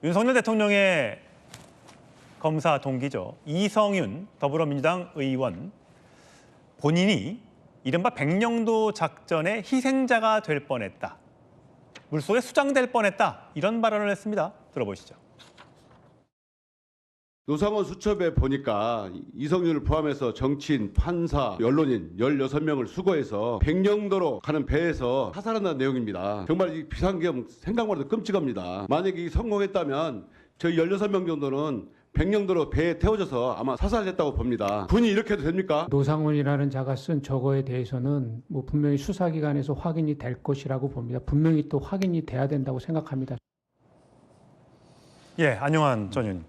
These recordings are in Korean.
윤석열 대통령의 검사 동기죠. 이성윤 더불어민주당 의원 본인이 이른바 백령도 작전의 희생자가 될 뻔했다. 물속에 수장될 뻔했다. 이런 발언을 했습니다. 들어보시죠. 노상원 수첩에 보니까 이성윤을 포함해서 정치인, 판사, 언론인 16명을 수거해서 백령도로 가는 배에서 사살한다는 내용입니다. 정말 이 비상계엄 생각만 해도 끔찍합니다. 만약에 성공했다면 저희 16명 정도는 백령도로 배에 태워져서 아마 사살했다고 봅니다. 군이 이렇게 해도 됩니까? 노상원이라는 자가 쓴 저거에 대해서는 분명히 수사기관에서 확인이 될 것이라고 봅니다. 분명히 또 확인이 돼야 된다고 생각합니다. 예, 안녕한 전 의원님.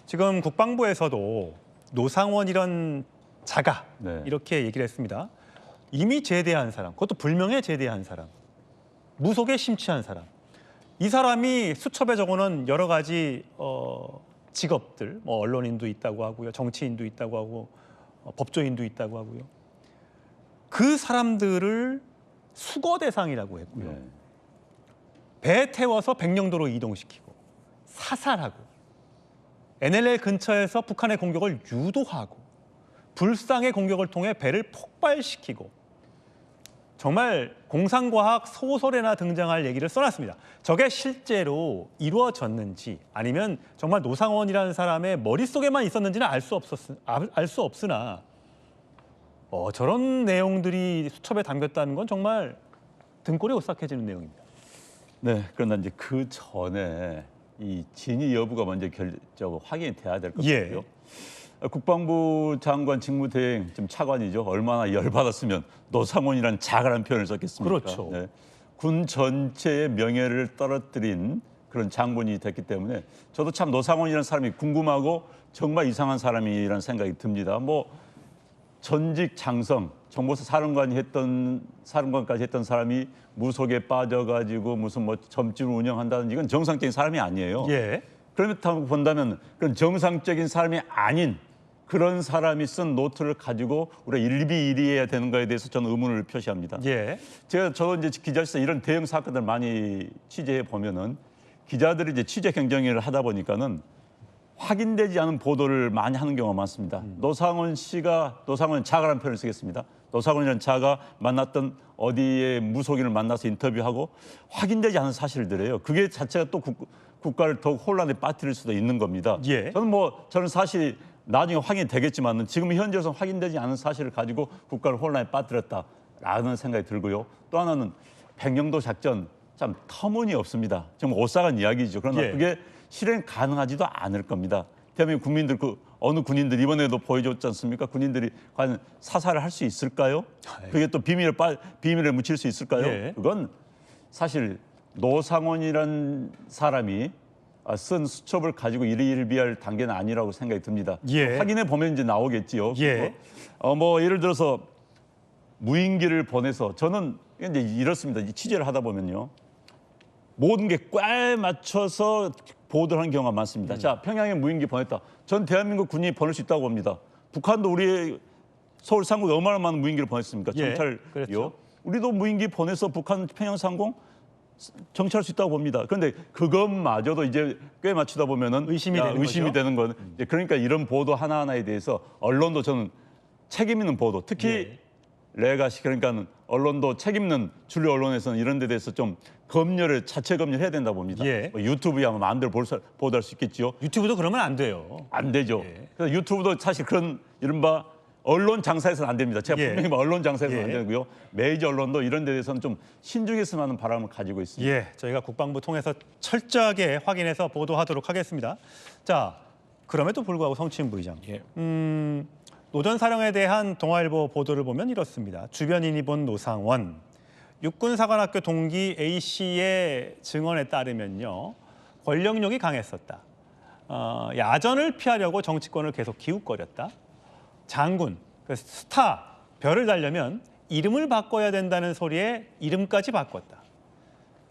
지금 국방부에서도 노상원 이런 자가 이렇게 얘기를 했습니다. 이미 제대한 사람, 그것도 불명예 제대한 사람, 무속에 심취한 사람. 이 사람이 수첩에 적어놓은 여러 가지 직업들, 뭐 언론인도 있다고 하고요, 정치인도 있다고 하고, 법조인도 있다고 하고요. 그 사람들을 수거 대상이라고 했고요. 배에 태워서 백령도로 이동시키고 사살하고 NLL 근처에서 북한의 공격을 유도하고 불상의 공격을 통해 배를 폭발시키고 정말 공상과학 소설에나 등장할 얘기를 써놨습니다. 저게 실제로 이루어졌는지 아니면 정말 노상원이라는 사람의 머릿속에만 있었는지는 알 수 없으나 저런 내용들이 수첩에 담겼다는 건 정말 등골이 오싹해지는 내용입니다. 네, 그러나 이제 그 전에 이 진위 여부가 먼저 확인이 돼야 될 것 같고요. 국방부 장관 직무대행 지금 차관이죠. 얼마나 열받았으면 노상원이라는 자갈한 표현을 썼겠습니까? 그렇죠. 네. 군 전체의 명예를 떨어뜨린 그런 장군이 됐기 때문에 저도 참 노상원이라는 사람이 궁금하고 정말 이상한 사람이라는 생각이 듭니다. 뭐 전직 장성 정보사 사령관까지 했던 사람이 무속에 빠져가지고 무슨 뭐 점집을 운영한다든지 이건 정상적인 사람이 아니에요. 그렇다고 본다면 그런 정상적인 사람이 아닌 그런 사람이 쓴 노트를 가지고 우리가 일비일이해야 되는 거에 대해서 저는 의문을 표시합니다. 저도 이제 기자실에서 이런 대형 사건들 많이 취재해 보면은 기자들이 이제 취재 경쟁을 하다 보니까는 확인되지 않은 보도를 많이 하는 경우가 많습니다. 노상원 자가라는 표현을 쓰겠습니다. 노상원이라는 자가 만났던 어디에 무속인을 만나서 인터뷰하고 확인되지 않은 사실들이에요. 그게 자체가 또 국가를 더욱 혼란에 빠뜨릴 수도 있는 겁니다. 저는 사실 나중에 확인이 되겠지만 지금 현재로서 확인되지 않은 사실을 가지고 국가를 혼란에 빠뜨렸다라는 생각이 들고요. 또 하나는 백령도 작전 참 터무니없습니다. 정말 오싹한 이야기죠. 그러나 그게 실행 가능하지도 않을 겁니다. 대한민국 국민들 어느 군인들 이번에도 보여줬지 않습니까? 군인들이 과연 사살을 할 수 있을까요? 그게 또 비밀에 묻힐 수 있을까요? 그건 사실 노상원이란 사람이 쓴 수첩을 가지고 일희일비할 단계는 아니라고 생각이 듭니다. 확인해 보면 이제 나오겠지요. 뭐 예를 들어서 무인기를 보내서 저는 이제 이렇습니다. 취재를 하다 보면요. 모든 게 꽉 맞춰서 보도를 하는 경우가 많습니다. 자, 평양에 무인기 보냈다. 전 대한민국 군인이 보낼 수 있다고 봅니다. 북한도 우리 서울 상공에 얼마나 많은 무인기를 보냈습니까? 정찰요. 우리도 무인기 보내서 북한 평양 상공 정찰할 수 있다고 봅니다. 그런데 그것마저도 이제 꽤 맞추다 보면은 의심이 되는 건 그러니까 이런 보도 하나하나에 대해서 언론도 저는 책임 있는 보도, 특히 레가시 그러니까 언론도 책임 있는 주류 언론에서는 이런 데 대해서 좀 자체 검열해야 된다고 봅니다. 뭐 유튜브야 뭐 마음대로 보도할 수 있겠죠. 유튜브도 그러면 안 돼요. 안 되죠. 그래서 유튜브도 사실 그런 이른바 언론 장사에서는 안 됩니다. 제가 분명히 언론 장사에서는 안 되고요. 메이저 언론도 이런 데 대해서는 좀 신중했으면 하는 바람을 가지고 있습니다. 저희가 국방부 통해서 철저하게 확인해서 보도하도록 하겠습니다. 자, 그럼에도 불구하고 성추행 부의장. 노전 사령에 대한 동아일보 보도를 보면 이렇습니다. 주변인이 본 노상원. 육군사관학교 동기 A씨의 증언에 따르면요. 권력욕이 강했었다. 야전을 피하려고 정치권을 계속 기웃거렸다. 장군, 스타, 별을 달려면 이름을 바꿔야 된다는 소리에 이름까지 바꿨다.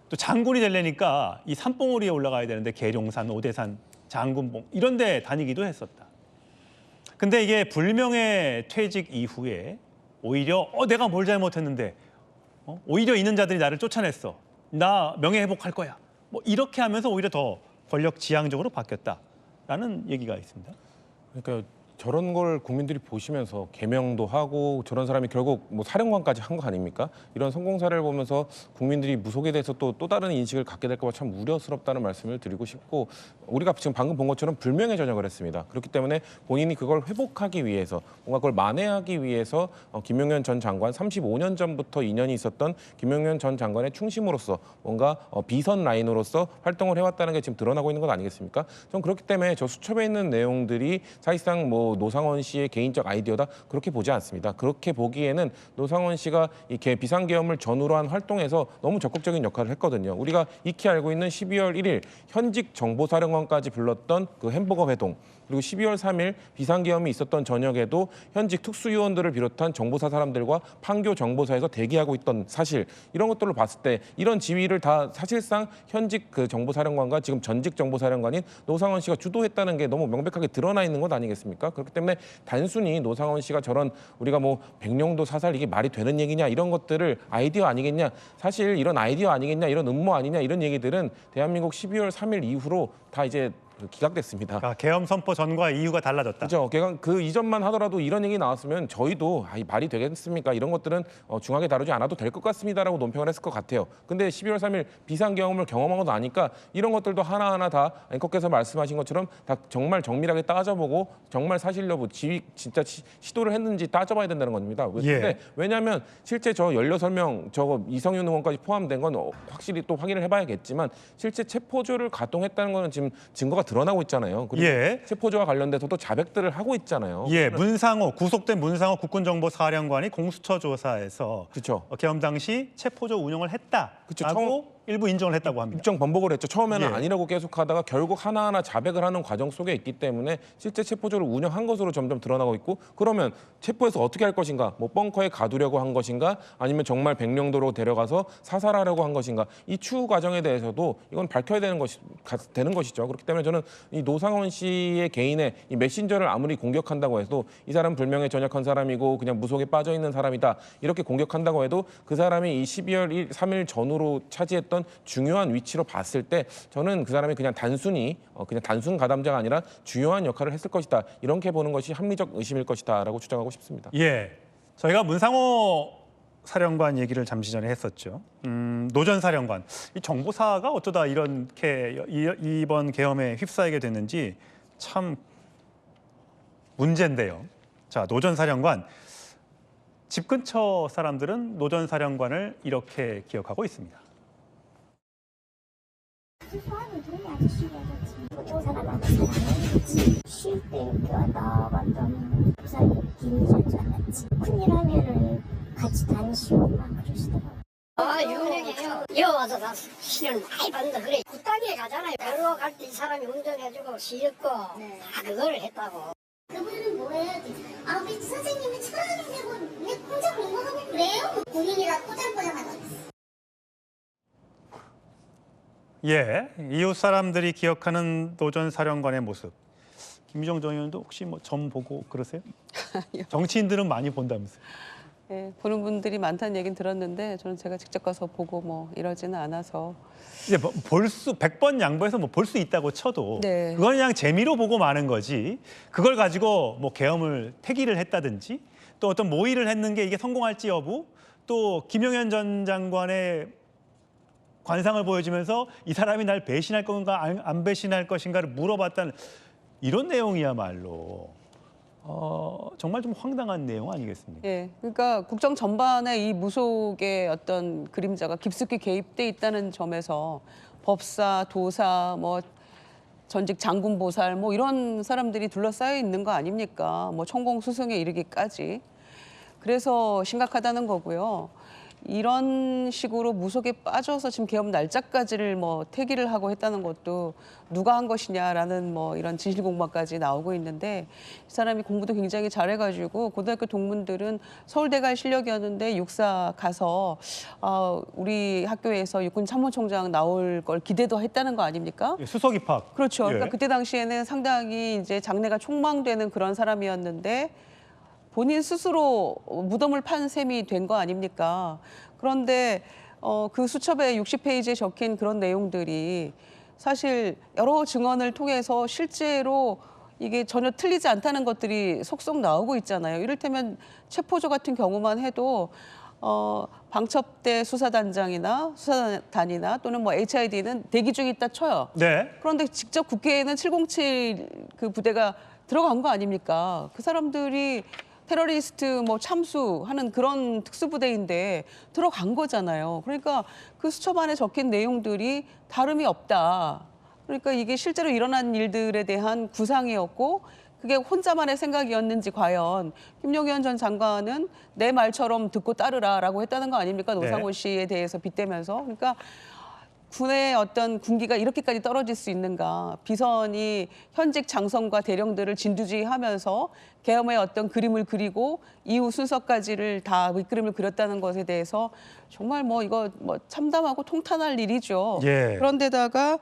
또 장군이 되려니까 이 산봉우리에 올라가야 되는데 계룡산, 오대산, 장군봉 이런 데 다니기도 했었다. 근데 이게 불명예 퇴직 이후에 오히려 내가 뭘 잘못했는데 오히려 있는 자들이 나를 쫓아냈어. 나 명예 회복할 거야. 뭐 이렇게 하면서 오히려 더 권력 지향적으로 바뀌었다라는 얘기가 있습니다. 그러니까 저런 걸 국민들이 보시면서 개명도 하고 저런 사람이 결국 뭐 사령관까지 한 거 아닙니까? 이런 성공 사례를 보면서 국민들이 무속에 대해서 또 다른 인식을 갖게 될까 봐 참 우려스럽다는 말씀을 드리고 싶고, 우리가 지금 방금 본 것처럼 불명예 전역을 했습니다. 그렇기 때문에 본인이 그걸 회복하기 위해서, 뭔가 그걸 만회하기 위해서 김용현 전 장관 35년 전부터 인연이 있었던 김용현 전 장관의 충심으로서 뭔가 비선 라인으로서 활동을 해왔다는 게 지금 드러나고 있는 것 아니겠습니까? 전 그렇기 때문에 저 수첩에 있는 내용들이 사실상 뭐 노상원 씨의 개인적 아이디어다, 그렇게 보지 않습니다. 그렇게 보기에는 노상원 씨가 이 비상계엄을 전후로 한 활동에서 너무 적극적인 역할을 했거든요. 우리가 익히 알고 있는 12월 1일 현직 정보사령관까지 불렀던 그 햄버거 회동, 그리고 12월 3일 비상계엄이 있었던 저녁에도 현직 특수요원들을 비롯한 정보사 사람들과 판교 정보사에서 대기하고 있던 사실, 이런 것들로 봤을 때 이런 지휘를 다 사실상 현직 그 정보사령관과 지금 전직 정보사령관인 노상원 씨가 주도했다는 게 너무 명백하게 드러나 있는 것 아니겠습니까? 그렇기 때문에 단순히 노상원 씨가 저런 우리가 뭐 백령도 사살 이게 말이 되는 얘기냐, 이런 것들을 아이디어 아니겠냐, 사실 이런 아이디어 아니겠냐, 이런 음모 아니냐, 이런 얘기들은 대한민국 12월 3일 이후로 다 이제 기각됐습니다. 그러니까 계엄 선포 전과 이유가 달라졌다. 그렇죠. 그 이전만 하더라도 이런 얘기 나왔으면 저희도 이 말이 되겠습니까? 이런 것들은 중하게 다루지 않아도 될 것 같습니다라고 논평을 했을 것 같아요. 근데 12월 3일 비상계엄을 경험하고 나니까 이런 것들도 하나하나 다 앵커께서 말씀하신 것처럼 다 정말 정밀하게 따져보고 정말 사실 여부, 지휘 진짜 시도를 했는지 따져봐야 된다는 겁니다. 예. 왜냐하면 실제 저 16명 저거 이성윤 의원까지 포함된 건 확실히 또 확인을 해봐야겠지만 실제 체포조를 가동했다는 거는 지금 증거가 드러나고 있잖아요. 그리고 예. 체포조와 관련돼서도 자백들을 하고 있잖아요. 예, 구속된 문상호 국군정보사령관이 공수처 조사에서 그렇죠. 계엄 당시 체포조 운영을 했다라고 그렇죠. 일부 인정을 했다고 합니다. 입장 번복을 했죠. 처음에는 예. 아니라고 계속하다가 결국 하나하나 자백을 하는 과정 속에 있기 때문에 실제 체포조를 운영한 것으로 점점 드러나고 있고, 그러면 체포해서 어떻게 할 것인가? 뭐 벙커에 가두려고 한 것인가? 아니면 정말 백령도로 데려가서 사살하려고 한 것인가? 이 추후 과정에 대해서도 이건 밝혀야 되는 것이죠. 그렇기 때문에 저는 이 노상원 씨의 개인의 이 메신저를 아무리 공격한다고 해도 이 사람 불명예 전역한 사람이고 그냥 무속에 빠져 있는 사람이다, 이렇게 공격한다고 해도 그 사람이 이 12월 3일 전후로 차지했던 중요한 위치로 봤을 때 저는 그 사람이 그냥 단순히 그냥 단순 가담자가 아니라 주요한 역할을 했을 것이다, 이렇게 보는 것이 합리적 의심일 것이다라고 주장하고 싶습니다. 예, 저희가 문상호 사령관 얘기를 잠시 전에 했었죠. 노 전 사령관, 이 정보사가 어쩌다 이렇게 이번 계엄에 휩싸이게 됐는지 참 문제인데요. 자, 노 전 사령관, 집 근처 사람들은 노 전 사령관을 이렇게 기억하고 있습니다. 소환을 돈이 아저씨가 교통사람하고 사랑했지. 쉴 때 나 완전 부산에 김이전 줄 알았지. 큰일 하면은 같이 다니시고 막 그러시더라고요. 유명해요. 여기 와서 다 시련을 많이 받는다 그래. 굿다기에 가잖아요. 배로 갈 때 이 사람이 운전해주고 싣고 다 그걸 했다고. 그분은 뭐예요? 우리 선생님은 천하인데 왜 혼자 공부하고 그래요? 본인이라 꼬장꼬장하고. 예, 이웃 사람들이 기억하는 노 전 사령관의 모습. 김유정 전 의원도 혹시 뭐 점 보고 그러세요? 정치인들은 많이 본다면서요? 예, 보는 분들이 많다는 얘기는 들었는데 저는 제가 직접 가서 보고 뭐 이러지는 않아서. 이제 뭐 100번 양보해서 뭐 볼 수 있다고 쳐도 네. 그건 그냥 재미로 보고 마는 거지. 그걸 가지고 뭐 계엄을 태기를 했다든지 또 어떤 모의를 했는 게 이게 성공할지 여부, 또 김용현 전 장관의 관상을 보여주면서 이 사람이 날 배신할 건가 안 배신할 것인가를 물어봤다는 이런 내용이야말로 정말 좀 황당한 내용 아니겠습니까? 예, 그러니까 국정 전반에 이 무속의 어떤 그림자가 깊숙이 개입돼 있다는 점에서 법사, 도사, 뭐 전직 장군 보살 뭐 이런 사람들이 둘러싸여 있는 거 아닙니까? 뭐 천공 수승에 이르기까지. 그래서 심각하다는 거고요. 이런 식으로 무속에 빠져서 지금 계엄 날짜까지를 뭐 태기를 하고 했다는 것도 누가 한 것이냐라는 뭐 이런 진실 공방까지 나오고 있는데, 이 사람이 공부도 굉장히 잘해가지고 고등학교 동문들은 서울대 갈 실력이었는데 육사 가서 우리 학교에서 육군 참모총장 나올 걸 기대도 했다는 거 아닙니까? 수석 입학. 그렇죠. 예. 그러니까 그때 당시에는 상당히 이제 장래가 촉망되는 그런 사람이었는데 본인 스스로 무덤을 판 셈이 된 거 아닙니까? 그런데 그 수첩에 60페이지에 적힌 그런 내용들이 사실 여러 증언을 통해서 실제로 이게 전혀 틀리지 않다는 것들이 속속 나오고 있잖아요. 이를테면 체포조 같은 경우만 해도 방첩대 수사단장이나 수사단이나 또는 뭐 HID는 대기 중에 있다 쳐요. 네. 그런데 직접 국회에는 707 그 부대가 들어간 거 아닙니까? 그 사람들이 테러리스트 뭐 참수하는 그런 특수부대인데 들어간 거잖아요. 그러니까 그 수첩 안에 적힌 내용들이 다름이 없다. 그러니까 이게 실제로 일어난 일들에 대한 구상이었고 그게 혼자만의 생각이었는지 과연 김용현 전 장관은 내 말처럼 듣고 따르라라고 했다는 거 아닙니까? 노상호 씨에 대해서 빗대면서. 그러니까 군의 어떤 군기가 이렇게까지 떨어질 수 있는가. 비선이 현직 장성과 대령들을 진두지휘하면서 계엄의 어떤 그림을 그리고 이후 순서까지를 다 그림을 그렸다는 것에 대해서 정말 뭐 이거 뭐 참담하고 통탄할 일이죠. 예. 그런데다가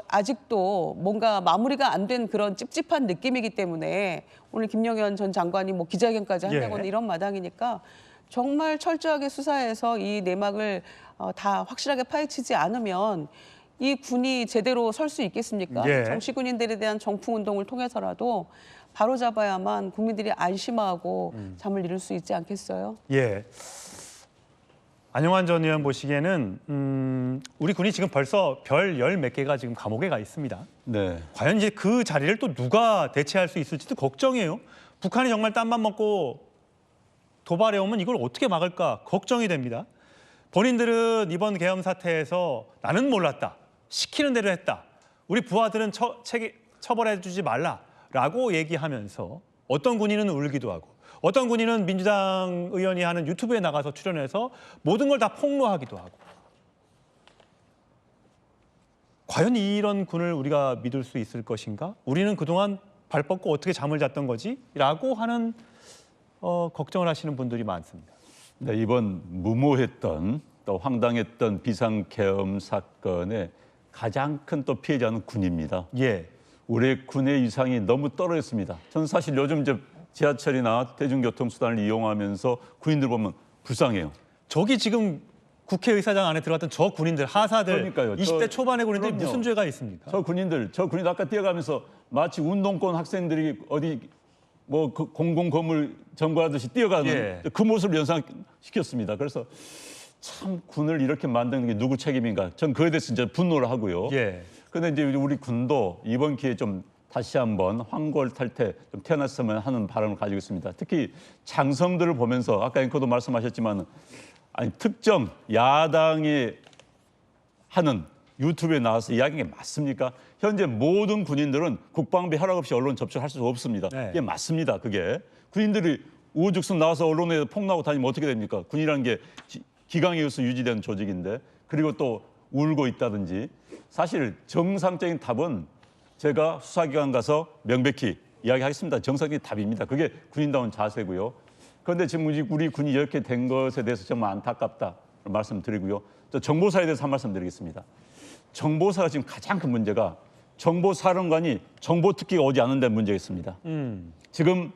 아직도 뭔가 마무리가 안 된 그런 찝찝한 느낌이기 때문에 오늘 김용현 전 장관이 뭐 기자회견까지 한다고는 예. 이런 마당이니까 정말 철저하게 수사해서 이 내막을 다 확실하게 파헤치지 않으면 이 군이 제대로 설 수 있겠습니까? 예. 정치군인들에 대한 정풍 운동을 통해서라도 바로잡아야만 국민들이 안심하고 잠을 이룰 수 있지 않겠어요? 예. 안용환 전 의원 보시기에는 우리 군이 지금 벌써 별 열 몇 개가 지금 감옥에 가 있습니다. 네. 과연 이제 그 자리를 또 누가 대체할 수 있을지도 걱정이에요. 북한이 정말 땀만 먹고 도발해 오면 이걸 어떻게 막을까 걱정이 됩니다. 본인들은 이번 계엄 사태에서 나는 몰랐다. 시키는 대로 했다. 우리 부하들은 처벌해 주지 말라라고 얘기하면서 어떤 군인은 울기도 하고 어떤 군인은 민주당 의원이 하는 유튜브에 나가서 출연해서 모든 걸 다 폭로하기도 하고. 과연 이런 군을 우리가 믿을 수 있을 것인가? 우리는 그동안 발 뻗고 어떻게 잠을 잤던 거지? 라고 하는 걱정을 하시는 분들이 많습니다. 네, 이번 무모했던 또 황당했던 비상계엄 사건의 가장 큰 또 피해자는 군입니다. 예. 우리 군의 위상이 너무 떨어졌습니다. 저는 사실 요즘 이제 지하철이나 대중교통수단을 이용하면서 군인들 보면 불쌍해요. 저기 지금 국회의사당 안에 들어갔던 저 군인들, 하사들, 그러니까요. 20대 초반의 군인들이 그럼요. 무슨 죄가 있습니까? 저 군인들 아까 뛰어가면서 마치 운동권 학생들이 어디 뭐 공공 건물 점거하듯이 뛰어가는 예. 그 모습을 연상시켰습니다. 그래서 참 군을 이렇게 만드는 게 누구 책임인가? 전 그에 대해서 진짜 분노를 하고요. 예. 그런데 이제 우리 군도 이번 기회에 좀 다시 한번 황골탈퇴 좀 태어났으면 하는 바람을 가지고 있습니다. 특히 장성들을 보면서 아까 앵커도 말씀하셨지만 아니 특정 야당이 하는 유튜브에 나와서 이야기한 게 맞습니까? 현재 모든 군인들은 국방부 허락 없이 언론 접촉할 수 없습니다. 네. 이게 맞습니다. 그게 군인들이 우후죽순 나와서 언론에 폭로하고 다니면 어떻게 됩니까? 군이라는 게 기강에 의해서 유지되는 조직인데 그리고 또 울고 있다든지 사실 정상적인 답은 제가 수사기관 가서 명백히 이야기하겠습니다. 정상적인 답입니다. 그게 군인다운 자세고요. 그런데 지금 우리 군이 이렇게 된 것에 대해서 정말 안타깝다 말씀드리고요. 또 정보사에 대해서 한 말씀 드리겠습니다. 정보사가 지금 가장 큰 문제가 정보사령관이 정보특기가 오지 않는 데 문제가 있습니다. 지금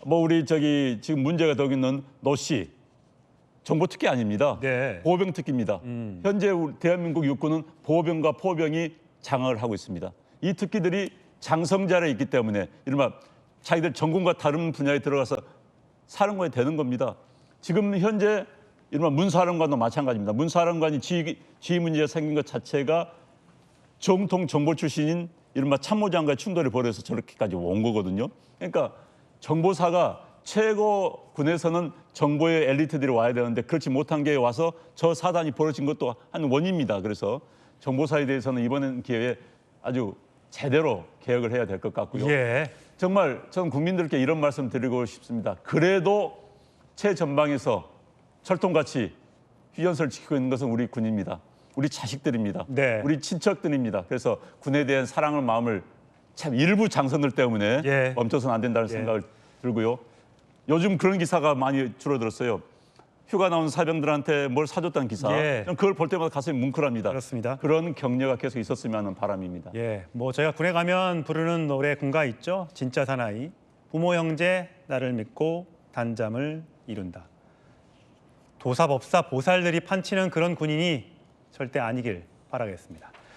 뭐 우리 지금 문제가 되고 있는 노 씨 정보특기 아닙니다. 네. 보병특기입니다. 현재 우리 대한민국 육군은 보병과 포병이 장악을 하고 있습니다. 이 특기들이 장성자리에 있기 때문에 이른바 자기들 전공과 다른 분야에 들어가서 사령관이 되는 겁니다. 지금 현재 이른바 문사령관도 마찬가지입니다. 문사령관이 지휘 문제가 생긴 것 자체가 정통 정보 출신인 이른바 참모장과의 충돌이 벌어져서 저렇게까지 온 거거든요. 그러니까 정보사가 최고 군에서는 정보의 엘리트들이 와야 되는데 그렇지 못한 게 와서 저 사단이 벌어진 것도 한 원인입니다. 그래서 정보사에 대해서는 이번 기회에 아주 제대로 개혁을 해야 될 것 같고요. 예. 정말 전 국민들께 이런 말씀 드리고 싶습니다. 그래도 최전방에서 철통같이 휴전선을 지키고 있는 것은 우리 군입니다. 우리 자식들입니다. 네. 우리 친척들입니다. 그래서 군에 대한 사랑을 마음을 참 일부 장선들 때문에 예. 멈춰서는 안 된다는 생각을 들고요. 요즘 그런 기사가 많이 줄어들었어요. 휴가 나온 사병들한테 뭘 사줬다는 기사. 예. 저는 그걸 볼 때마다 가슴이 뭉클합니다. 그렇습니다. 그런 격려가 계속 있었으면 하는 바람입니다. 예, 뭐 저희가 군에 가면 부르는 노래 군가 있죠. 진짜 사나이. 부모 형제 나를 믿고 단잠을 이룬다. 도사, 법사, 보살들이 판치는 그런 군인이 절대 아니길 바라겠습니다.